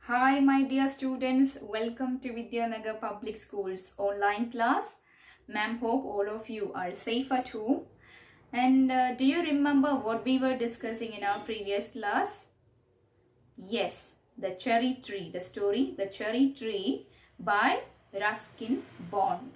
Hi, my dear students. Welcome to Vidyanagar Public School's online class. Ma'am, hope all of you are safe at home. And do you remember what we were discussing in our previous class? Yes, the cherry tree. The story, The Cherry Tree by Ruskin Bond.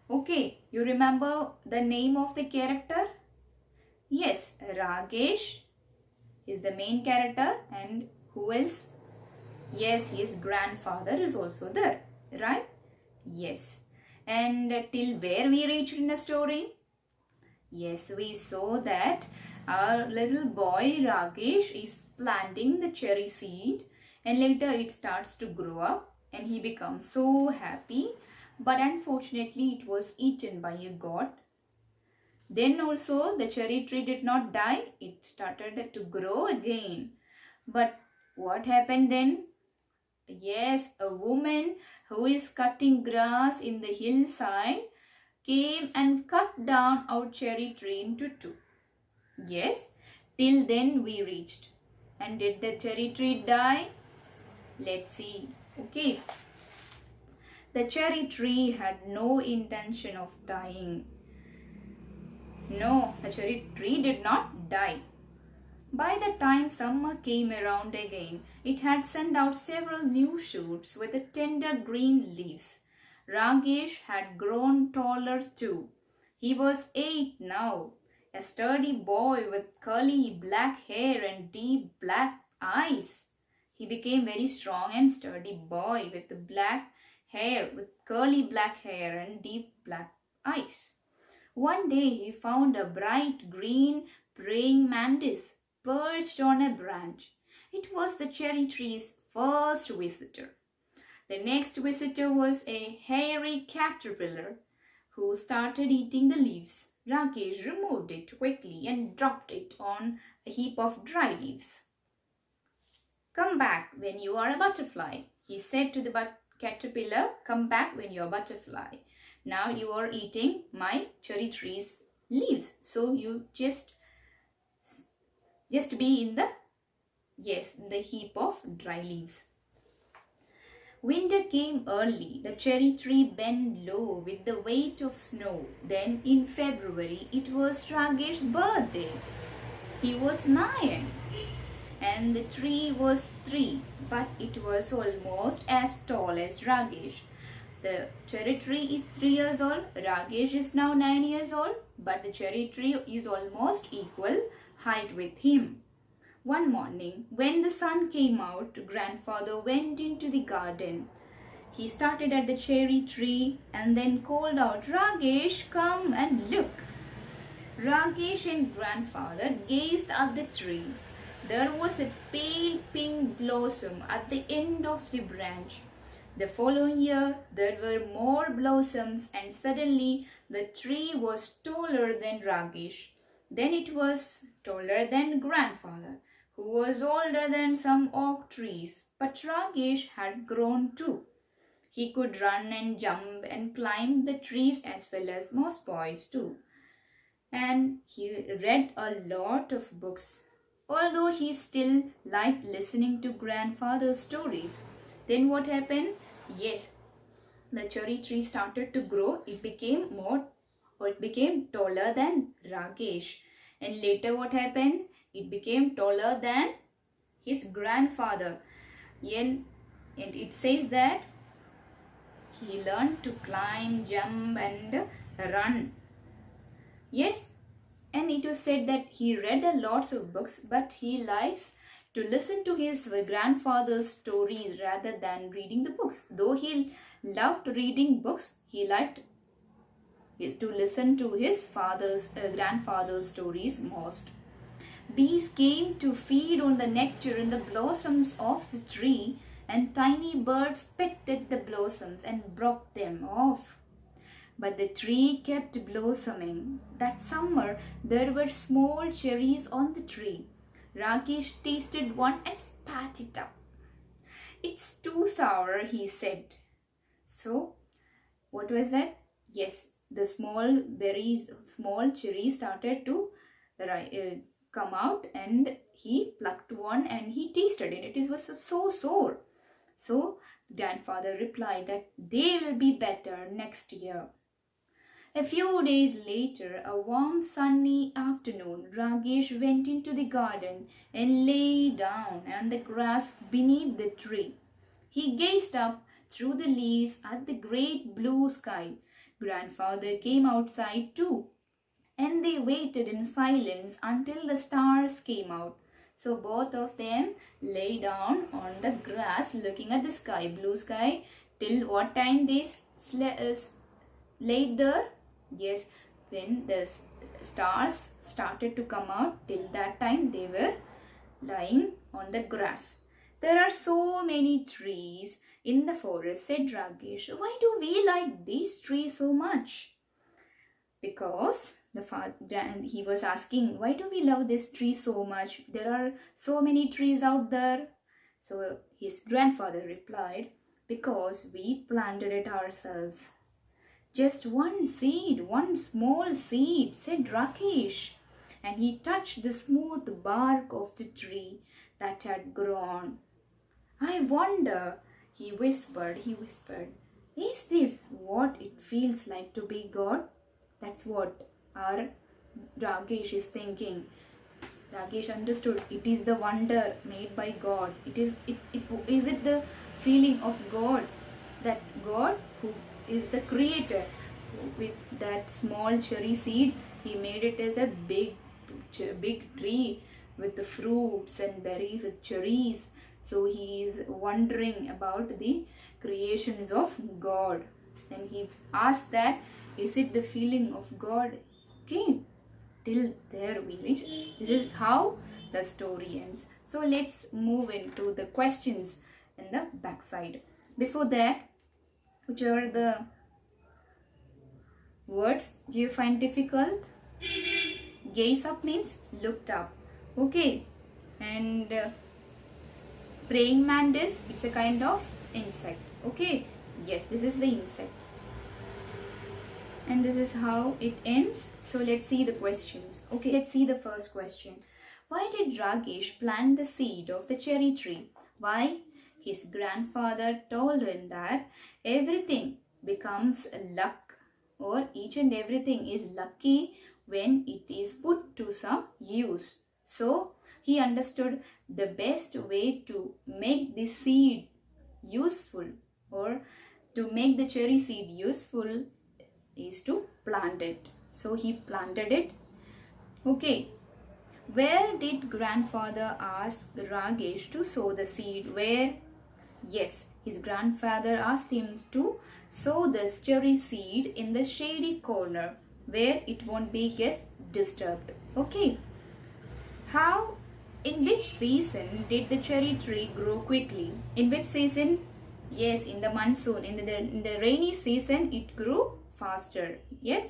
Okay, you remember the name of the character? Yes, Ragesh is the main character, and who else? Yes, his grandfather is also there, right? Yes. And till where we reached in the story? Yes, we saw that our little boy Rakesh is planting the cherry seed, and later it starts to grow up and he becomes so happy. But unfortunately, it was eaten by a goat. Then also the cherry tree did not die, it started to grow again. But what happened then? Yes, a woman who is cutting grass in the hillside came and cut down our cherry tree into two. Yes, till then we reached. And did the cherry tree die? Let's see. Okay. The cherry tree had no intention of dying. No, the cherry tree did not die. By the time summer came around again, it had sent out several new shoots with tender green leaves. Ragesh had grown taller too. He was 8 now, a sturdy boy with curly black hair and deep black eyes. He became very strong and sturdy boy with black hair, with curly black hair and deep black eyes. One day he found a bright green praying mantis perched on a branch. It was the cherry tree's first visitor. The next visitor was a hairy caterpillar who started eating the leaves. Rakesh removed it quickly and dropped it on a heap of dry leaves. "Come back when you are a butterfly," he said to the caterpillar. "Come back when you are a butterfly. Now you are eating my cherry tree's leaves. So you just be in the heap of dry leaves." Winter came early. The cherry tree bent low with the weight of snow. Then in February, it was Ragesh's birthday. He was 9 and the tree was 3, but it was almost as tall as Ragesh. The cherry tree is 3 years old. Ragesh is now 9 years old, but the cherry tree is almost equal height with him. One morning, when the sun came out, grandfather went into the garden. He started at the cherry tree and then called out, "Ragesh, come and look." Ragesh and grandfather gazed at the tree. There was a pale pink blossom at the end of the branch. The following year, there were more blossoms, and suddenly the tree was taller than Ragesh. Then it was taller than grandfather, who was older than some oak trees. But Ragesh had grown too. He could run and jump and climb the trees as well as most boys do. And he read a lot of books, although he still liked listening to grandfather's stories. Then what happened? Yes, the cherry tree started to grow. It became taller than Ragesh. And later what happened? It became taller than his grandfather. And it says that he learned to climb, jump and run. Yes, and it was said that he read a lots of books, but he likes to listen to his grandfather's stories rather than reading the books. Though he loved reading books, he liked to listen to his grandfather's stories most. Bees came to feed on the nectar in the blossoms of the tree, and tiny birds pecked at the blossoms and broke them off. But the tree kept blossoming. That summer, there were small cherries on the tree. Rakesh tasted one and spat it up. "It's too sour," he said. So, what was that? Yes, the small cherries started to come out, and he plucked one and he tasted it. It was so sour. So grandfather replied that they will be better next year. A few days later, a warm sunny afternoon, Ragesh went into the garden and lay down on the grass beneath the tree. He gazed up through the leaves at the great blue sky. Grandfather came outside too, and they waited in silence until the stars came out. So both of them lay down on the grass looking at the sky, blue sky, till what time they laid there? Yes, when the stars started to come out, till that time they were lying on the grass. There are so many trees in the forest, said Ragesh. Why do we like these trees so much? Because he was asking, why do we love this tree so much? There are so many trees out there. So his grandfather replied, because we planted it ourselves. Just one seed, one small seed, said Rakesh. And he touched the smooth bark of the tree that had grown. I wonder, he whispered, is this what it feels like to be God? That's what our Rakesh is thinking. Rakesh understood it is the wonder made by God. Is it the feeling of God, that God who is the creator, with that small cherry seed, he made it as a big tree with the fruits and berries with cherries. So he is wondering about the creations of God, and he asked that, is it the feeling of God? Okay, till there we reach. This is how the story ends. So let's move into the questions in the backside. Before that, which are the words do you find difficult? Gaze up means looked up. Okay, and praying mantis, it's a kind of insect. Okay, yes, this is the insect. And this is how it ends. So let's see the questions. Okay, let's see the first question. Why did Ragesh plant the seed of the cherry tree? Why? His grandfather told him that everything becomes luck, or each and everything is lucky when it is put to some use. So he understood the best way to make the seed useful, or to make the cherry seed useful, is to plant it. So he planted it. Okay, where did grandfather ask Ragesh to sow the seed? Where? Yes, his grandfather asked him to sow the cherry seed in the shady corner where it won't be get disturbed. Okay, how, in which season did the cherry tree grow quickly? In which season? Yes, in the monsoon. In the rainy season, it grew faster. Yes.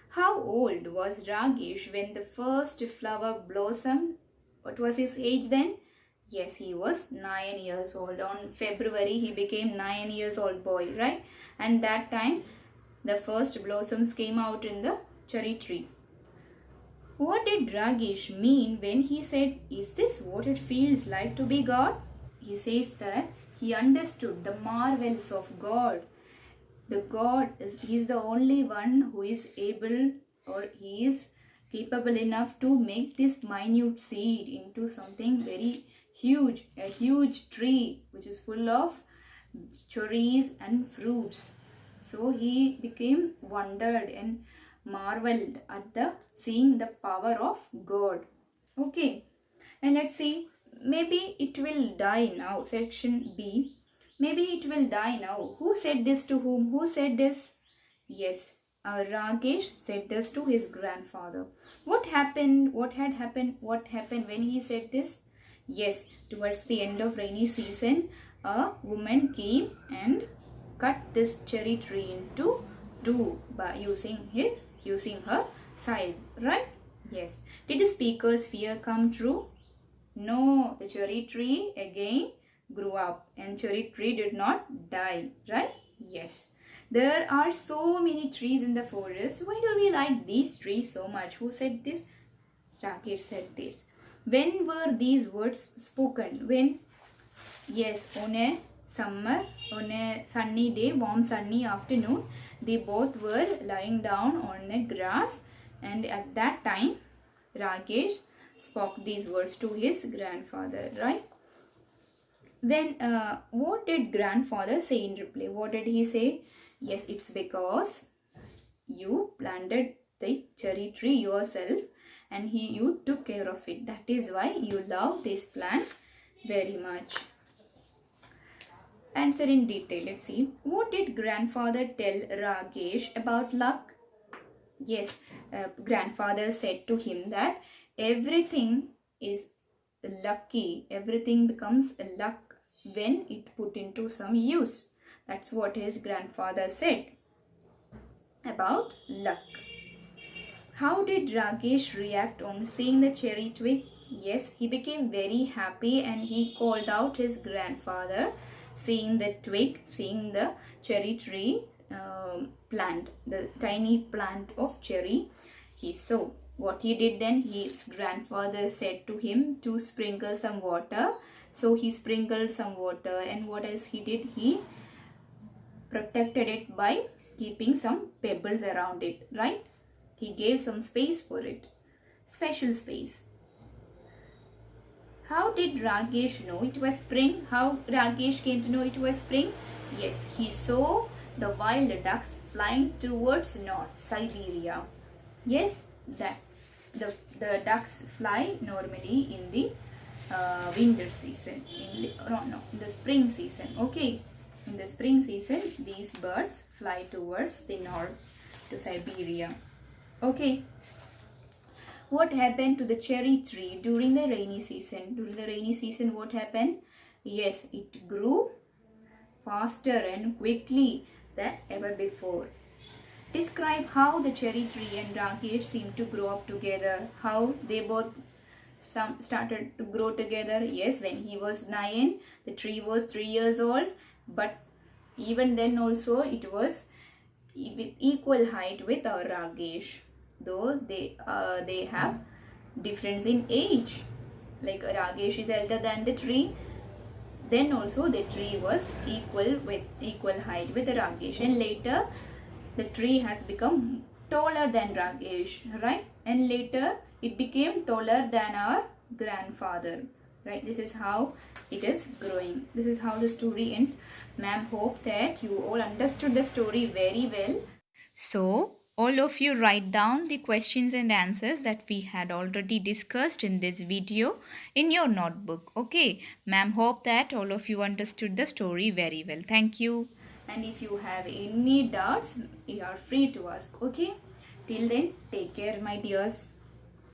How old was Ragesh when the first flower blossomed? What was his age then? Yes, he was 9 years old. On February, he became 9 years old boy, right? And that time, the first blossoms came out in the cherry tree. What did Ragesh mean when he said, is this what it feels like to be God? He says that he understood the marvels of God. The God he is the only one who is able, or he is capable enough to make this minute seed into something very huge, a huge tree which is full of cherries and fruits. So he became wondered and marveled at the seeing the power of God. Okay, and let's see, maybe it will die now. Section B. Maybe it will die now. Who said this to whom? Who said this? Yes, Ragesh said this to his grandfather. What happened? What had happened? What happened when he said this? Yes, towards the end of rainy season, a woman came and cut this cherry tree into two by using her scythe, right? Yes. Did the speaker's fear come true? No, the cherry tree again grew up and cherry tree did not die, right? Yes. There are so many trees in the forest. Why do we like these trees so much? Who said this? Rakesh said this. When were these words spoken? When? Yes, on a summer, on a sunny day, warm sunny afternoon, they both were lying down on a grass, and at that time Rakesh spoke these words to his grandfather, right? Then what did grandfather say in reply? What did he say? Yes, it's because you planted the cherry tree yourself and you took care of it. That is why you love this plant very much. Answer in detail. Let's see. What did grandfather tell Rakesh about luck? Yes, grandfather said to him that everything is lucky. Everything becomes luck when it put into some use. That's what his grandfather said about luck. How did Rakesh react on seeing the cherry twig? Yes, he became very happy and he called out his grandfather, seeing the twig, seeing the cherry tree plant, the tiny plant of cherry he saw. What he did then, his grandfather said to him to sprinkle some water. So he sprinkled some water, and what else he did? He protected it by keeping some pebbles around it, right? He gave some space for it, special space. How did Rakesh know it was spring? How Rakesh came to know it was spring? Yes, he saw the wild ducks flying towards North Siberia. Yes, that the ducks fly normally in the winter season, in the spring season. Okay, in the spring season, these birds fly towards the north, to Siberia. Okay. What happened to the cherry tree during the rainy season? During the rainy season, what happened? Yes, it grew faster and quickly than ever before. Describe how the cherry tree and Rakesh seemed to grow up together. How they both started to grow together. Yes, when he was 9, the tree was 3 years old. But even then also, it was with equal height with our Rakesh. Though they have difference in age, like Rakesh is elder than the tree, then also the tree was equal height with Rakesh, and later the tree has become taller than Rakesh, right? And later it became taller than our grandfather, right? This is how it is growing. This is how the story ends. Ma'am hope that you all understood the story very well. So, all of you write down the questions and answers that we had already discussed in this video in your notebook. Okay, ma'am hope that all of you understood the story very well. Thank you. And if you have any doubts, you are free to ask. Okay, till then, take care, my dears.